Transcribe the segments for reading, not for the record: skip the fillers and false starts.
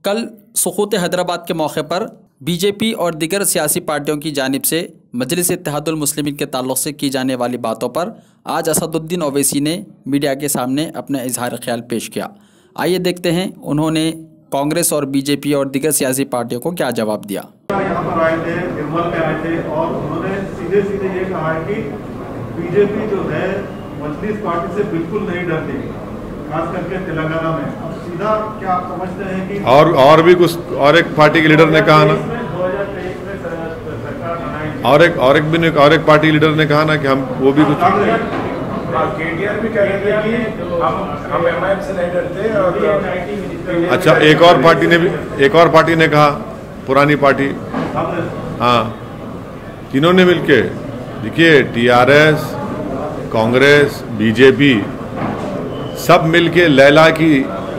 कल सुकूत हैदराबाद के मौके पर बीजेपी और दीगर सियासी पार्टियों की जानिब से मजलिस इत्तेहादुल मुस्लिमीन के ताल्लुक़ से की जाने वाली बातों पर आज असदुद्दीन ओवैसी ने मीडिया के सामने अपना इजहार ख्याल पेश किया। आइए देखते हैं उन्होंने कांग्रेस और बीजेपी और दीगर सियासी पार्टियों को क्या जवाब दिया। यहाँ पर आए थे, निर्मल में आए थे और उन्होंने सीधे सीधे ये कहा है कि बीजेपी जो है मजलिस पार्टी से बिल्कुल नहीं डरती, खास करके तेलंगाना में। अब सीधा क्या आप समझते हैं कि और भी कुछ और एक पार्टी के लीडर ने कहा ना, 2023 में सरकार बनाएगी और एक पार्टी लीडर ने कहा ना कि हम वो भी कुछ केटीआर भी कह रहे थे कि हम एमआईएम से नहीं डरते। और अच्छा, एक और पार्टी ने कहा, पुरानी पार्टी, हाँ, तीनों ने मिलके, देखिए टीआरएस, कांग्रेस, बीजेपी सब मिलके लैला की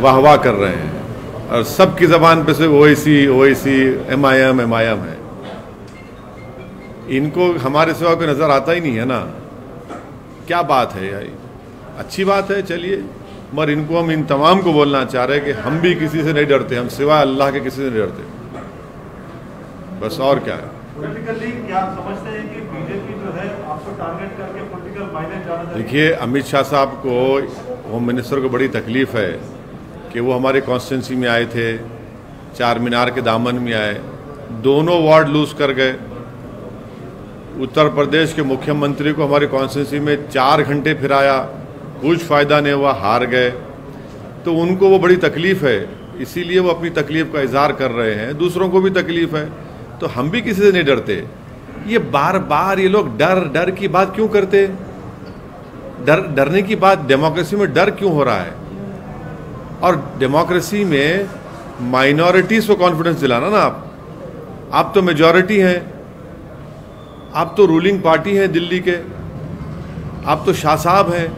वाहवाह कर रहे हैं और सबकी जबान पे से ओवैसी एमआईएम है। इनको हमारे सिवा कोई नजर आता ही नहीं है ना। क्या बात है यार, अच्छी बात है, चलिए, मगर इनको हम इन तमाम को बोलना चाह रहे हैं कि हम भी किसी से नहीं डरते, हम सिवा अल्लाह के किसी से नहीं डरते, बस। और क्या है, पॉलिटिकली क्या आप समझते हैं कि बीजेपी जो है आपको टारगेट करके पॉलिटिकल माइलेज ज्यादा देगी? देखिए, अमित शाह साहब को, होम मिनिस्टर को बड़ी तकलीफ है कि वो हमारे कॉन्स्टिट्यूंसी में आए थे, चार मीनार के दामन में आए, दोनों वार्ड लूज कर गए। उत्तर प्रदेश के मुख्यमंत्री को हमारी कॉन्स्टिट्यूंसी में 4 घंटे फिराया, कुछ फ़ायदा नहीं हुआ, हार गए। तो उनको वो बड़ी तकलीफ़ है, इसीलिए वो अपनी तकलीफ़ का इजहार कर रहे हैं। दूसरों को भी तकलीफ़ है, तो हम भी किसी से नहीं डरते। ये बार बार ये लोग डर की बात क्यों करते? डरने की बात, डेमोक्रेसी में डर क्यों हो रहा है? और डेमोक्रेसी में माइनॉरिटीज़ को कॉन्फिडेंस दिलाना ना, आप तो मेजॉरिटी हैं, आप तो रूलिंग पार्टी हैं दिल्ली के, आप तो शाह साहब हैं,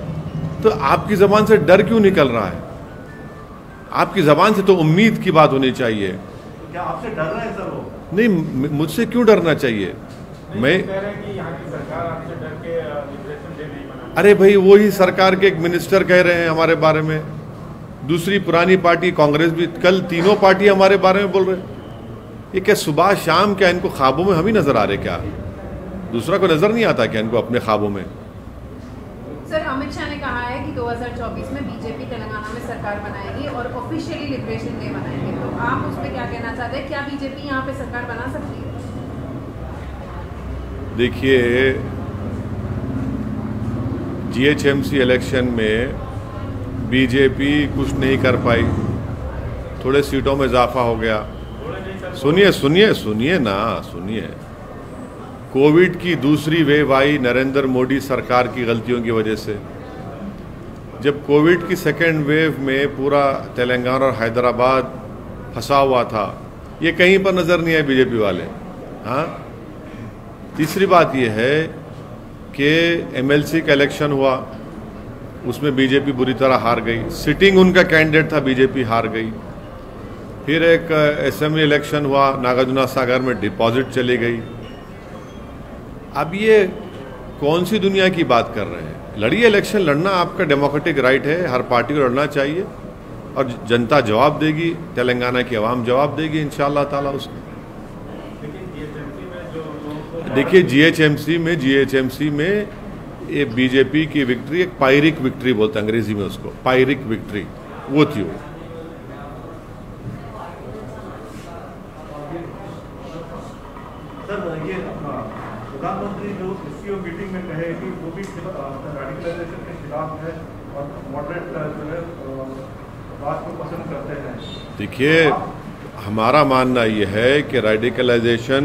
तो आपकी ज़बान से डर क्यों निकल रहा है? आपकी ज़बान से तो उम्मीद की बात होनी चाहिए। क्या आपसे डर रहे हैं सर वो? नहीं, मुझसे क्यों डरना चाहिए? मैं कह रहे हैं कि यहाँ की सरकार आपसे डर के लिबरेशन डे नहीं मना। अरे भाई, वही सरकार के एक मिनिस्टर कह रहे हैं हमारे बारे में, दूसरी पुरानी पार्टी कांग्रेस भी, कल तीनों पार्टी हमारे बारे में बोल रहे हैं। ये क्या सुबह शाम, क्या इनको ख्वाबों में हम ही नजर आ रहे? क्या दूसरा को नजर नहीं आता क्या इनको अपने ख्वाबों में? सर, अमित शाह ने कहा है कि 2024 में बीजेपी तेलंगाना में सरकार बनाएगी और ऑफिशियली लिबरेशन डे मनाएंगे, तो आप उस पर क्या कहना चाहते हैं? क्या बीजेपी यहाँ पे सरकार बना सकती है? देखिए, जीएचएमसी इलेक्शन में बीजेपी कुछ नहीं कर पाई, थोड़े सीटों में इजाफा हो गया। सुनिए ना, कोविड की दूसरी वेव आई नरेंद्र मोदी सरकार की गलतियों की वजह से। जब कोविड की सेकेंड वेव में पूरा तेलंगाना और हैदराबाद फंसा हुआ था, ये कहीं पर नज़र नहीं आए बीजेपी वाले। हाँ, तीसरी बात ये है कि एमएलसी का इलेक्शन हुआ, उसमें बीजेपी बुरी तरह हार गई, सिटिंग उनका कैंडिडेट था, बीजेपी हार गई। फिर एक असेंबली इलेक्शन हुआ, नागार्जुना सागर में डिपॉजिट चली गई। अब ये कौन सी दुनिया की बात कर रहे हैं? लड़िए, इलेक्शन लड़ना आपका डेमोक्रेटिक राइट है, हर पार्टी को लड़ना चाहिए और जनता जवाब देगी, तेलंगाना की आवाम जवाब देगी इंशाअल्लाह ताला उसको। देखिए, जीएचएमसी में ये बीजेपी की विक्ट्री, एक पायरिक विक्ट्री बोलते हैं अंग्रेजी में उसको, पायरिक विक्ट्री, वो थी वो। सर, ये प्रधानमंत्री जो सीईओ मीटिंग में कहे कि वो भी रेडिकलाइजेशन के खिलाफ है और मॉडरेट जो है बात को पसंद करते हैं। देखिए, हमारा मानना ये है कि रेडिकलाइजेशन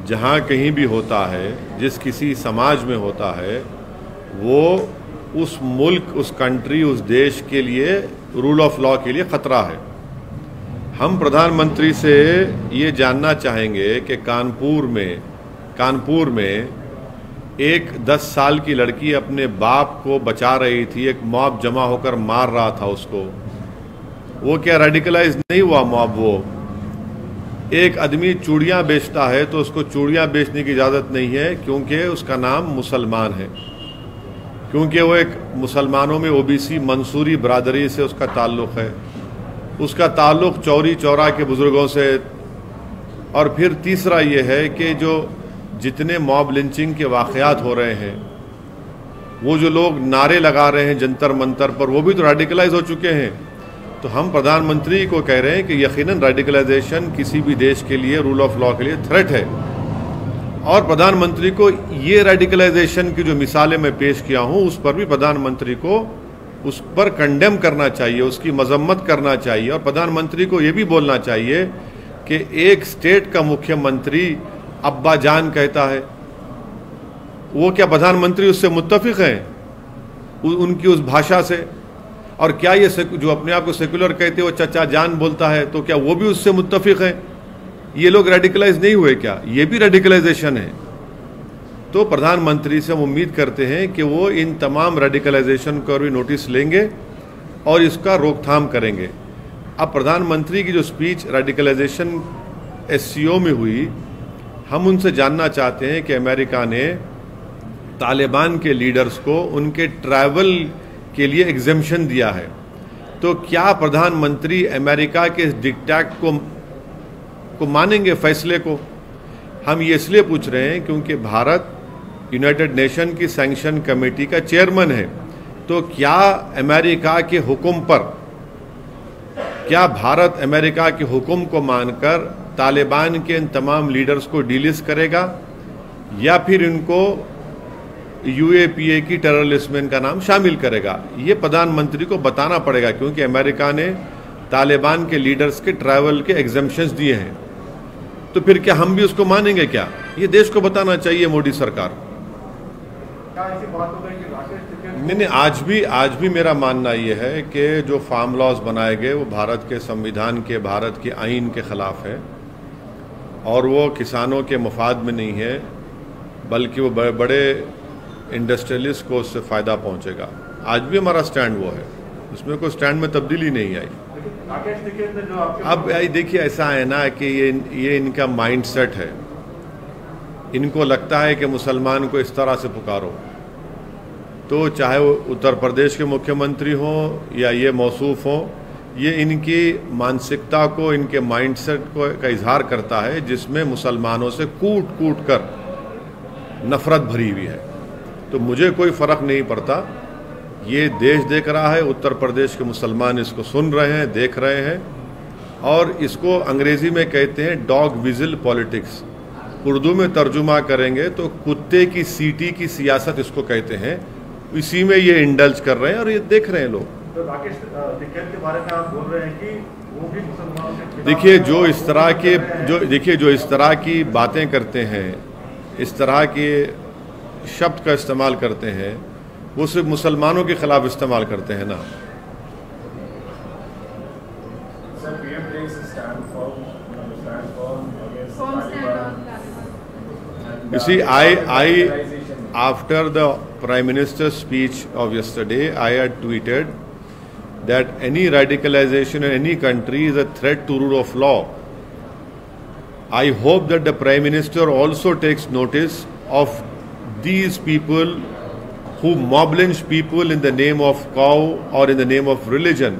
जहाँ कहीं भी होता है, जिस किसी समाज में होता है, वो उस मुल्क, उस कंट्री, उस देश के लिए, रूल ऑफ लॉ के लिए ख़तरा है। हम प्रधानमंत्री से ये जानना चाहेंगे कि कानपुर में एक 10 साल की लड़की अपने बाप को बचा रही थी, एक मॉब जमा होकर मार रहा था उसको, वो क्या रेडिकलाइज नहीं हुआ मॉब? वो एक आदमी चूड़ियाँ बेचता है तो उसको चूड़ियाँ बेचने की इजाज़त नहीं है क्योंकि उसका नाम मुसलमान है, क्योंकि वो एक मुसलमानों में ओबीसी मंसूरी बरादरी से उसका ताल्लुक़ है। उसका ताल्लुक़ चौरी चौरा के बुज़ुर्गों से। और फिर तीसरा ये है कि जो जितने मॉब लिंचिंग के वाक़यात हो रहे हैं, वो जो लोग नारे लगा रहे हैं जंतर मंतर पर, वो भी तो रेडिकलाइज हो चुके हैं। तो हम प्रधानमंत्री को कह रहे हैं कि यकीनन रेडिकलाइजेशन किसी भी देश के लिए, रूल ऑफ लॉ के लिए थ्रेट है। और प्रधानमंत्री को ये रेडिकलाइजेशन की जो मिसालें मैं पेश किया हूँ, उस पर भी प्रधानमंत्री को उस पर कंडेम करना चाहिए, उसकी मजम्मत करना चाहिए। और प्रधानमंत्री को ये भी बोलना चाहिए कि एक स्टेट का मुख्यमंत्री अब्बा जान कहता है, वो क्या प्रधानमंत्री उससे मुत्तफिक हैं उनकी उस भाषा से? और क्या ये जो अपने आप को सेकुलर कहते हो चचा जान बोलता है, तो क्या वो भी उससे मुत्तफिक हैं? ये लोग रेडिकलाइज नहीं हुए क्या? ये भी रेडिकलाइजेशन है। तो प्रधानमंत्री से हम उम्मीद करते हैं कि वो इन तमाम रेडिकलाइजेशन को भी नोटिस लेंगे और इसका रोकथाम करेंगे। अब प्रधानमंत्री की जो स्पीच रेडिकलाइजेशन SCO में हुई, हम उनसे जानना चाहते हैं कि अमेरिका ने तालिबान के लीडर्स को उनके ट्रैवल के लिए एग्जेम्पशन दिया है, तो क्या प्रधानमंत्री अमेरिका के डिक्टेट को मानेंगे, फैसले को? हम ये इसलिए पूछ रहे हैं क्योंकि भारत यूनाइटेड नेशन की सैंक्शन कमेटी का चेयरमैन है। तो क्या अमेरिका के हुक्म पर, क्या भारत अमेरिका के हुक्म को मानकर तालिबान के इन तमाम लीडर्स को डिलिस्ट करेगा, या फिर इनको UAPA की टेरर लिस्ट में इनका नाम शामिल करेगा? ये प्रधानमंत्री को बताना पड़ेगा, क्योंकि अमेरिका ने तालिबान के लीडर्स के ट्रैवल के एग्जेम्पशंस दिए हैं। तो फिर क्या हम भी उसको मानेंगे क्या? ये देश को बताना चाहिए मोदी सरकार। नहीं, आज भी मेरा मानना ये है कि जो फार्म लॉज बनाए गए वो भारत के संविधान के, भारत के आइन के खिलाफ है, और वो किसानों के मफाद में नहीं है, बल्कि वो बड़े इंडस्ट्रियलिस्ट को उससे फ़ायदा पहुंचेगा। आज भी हमारा स्टैंड वो है, उसमें कोई स्टैंड में तब्दीली नहीं आई। अब देखिए, ऐसा है ना कि ये इनका माइंडसेट है। इनको लगता है कि मुसलमान को इस तरह से पुकारो, तो चाहे वो उत्तर प्रदेश के मुख्यमंत्री हों या ये मौसूफ हों, ये इनकी मानसिकता को, इनके माइंडसेट को का इजहार करता है, जिसमें मुसलमानों से कूट कूट कर नफरत भरी हुई है। तो मुझे कोई फ़र्क नहीं पड़ता, ये देश देख रहा है, उत्तर प्रदेश के मुसलमान इसको सुन रहे हैं, देख रहे हैं, और इसको अंग्रेज़ी में कहते हैं डॉग विजिल पॉलिटिक्स। उर्दू में तर्जुमा करेंगे तो कुत्ते की सीटी की सियासत इसको कहते हैं। इसी में ये इंडल्ज कर रहे हैं और ये देख रहे हैं लोग। तो राकेश टिकैत के बारे में आप बोल रहे हैं कि वो भी मुसलमानों के, देखिए जो इस तरह की बातें करते हैं, इस तरह के शब्द का इस्तेमाल करते हैं, वो सिर्फ मुसलमानों के खिलाफ इस्तेमाल करते हैं ना। You see, after the Prime Minister's speech of yesterday, I had tweeted that any radicalization in any country is a threat to rule of law. I hope that the Prime Minister also takes notice of these people who mob lynch people in the name of cow or in the name of religion.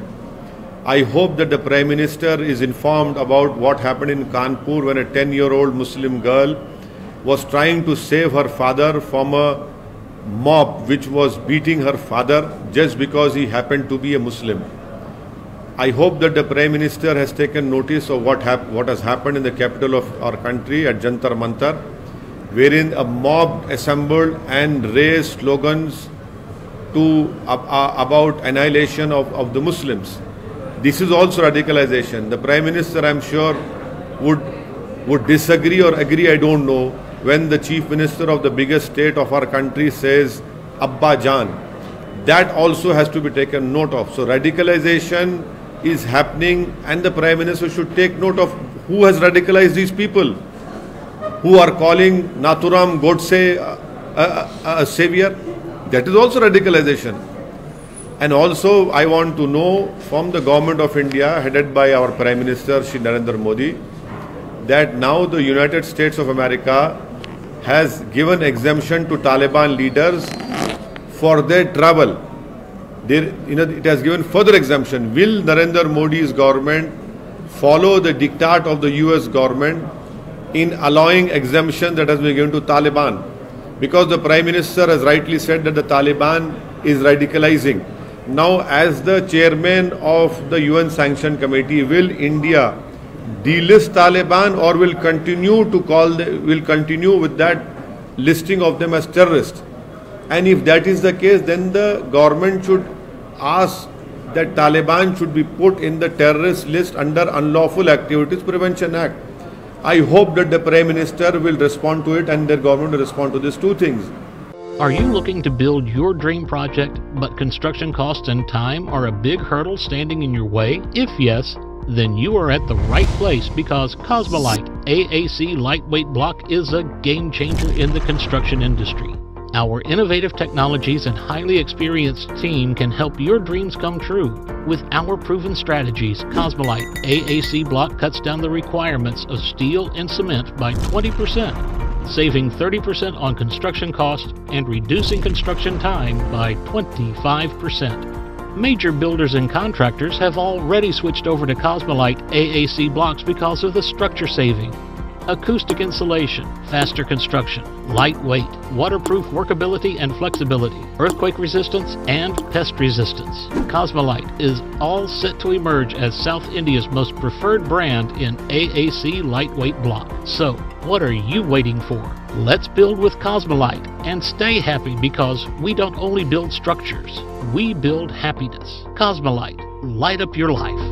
I hope that the Prime Minister is informed about what happened in Kanpur when a 10-year-old Muslim girl was trying to save her father from a mob which was beating her father just because he happened to be a Muslim. I hope that the Prime Minister has taken notice of what has happened in the capital of our country at Jantar Mantar, wherein a mob assembled and raised slogans about annihilation of the Muslims. This is also radicalization. The Prime Minister, I am sure, would disagree or agree, I don't know, when the Chief Minister of the biggest state of our country says Abba Jan. That also has to be taken note of. So radicalization is happening, and the Prime Minister should take note of who has radicalized these people, who are calling Nathuram Godse a savior. That is also radicalization. And also I want to know from the government of India, headed by our Prime Minister Shri Narendra Modi, that now the United States of America has given exemption to Taliban leaders for their travel. it has given further exemption. Will Narendra Modi's government follow the diktat of the US government in allowing exemption that has been given to Taliban? Because the Prime Minister has rightly said that the Taliban is radicalizing. Now, as the chairman of the UN Sanction Committee, will India delist Taliban or will continue with that listing of them as terrorists? And if that is the case, then the government should ask that Taliban should be put in the terrorist list under Unlawful Activities Prevention Act. I hope that the Prime Minister will respond to it and their government will respond to these two things. Are you looking to build your dream project, but construction costs and time are a big hurdle standing in your way? If yes, then you are at the right place, because Cosmolite AAC lightweight block is a game changer in the construction industry. Our innovative technologies and highly experienced team can help your dreams come true. With our proven strategies, Cosmolite AAC block cuts down the requirements of steel and cement by 20%, saving 30% on construction costs and reducing construction time by 25%. Major builders and contractors have already switched over to Cosmolite AAC blocks because of the structure saving, acoustic insulation, faster construction, lightweight, waterproof workability and flexibility, earthquake resistance, and pest resistance. Cosmolite is all set to emerge as South India's most preferred brand in AAC lightweight block. So, what are you waiting for? Let's build with Cosmolite and stay happy, because we don't only build structures, we build happiness. Cosmolite, light up your life.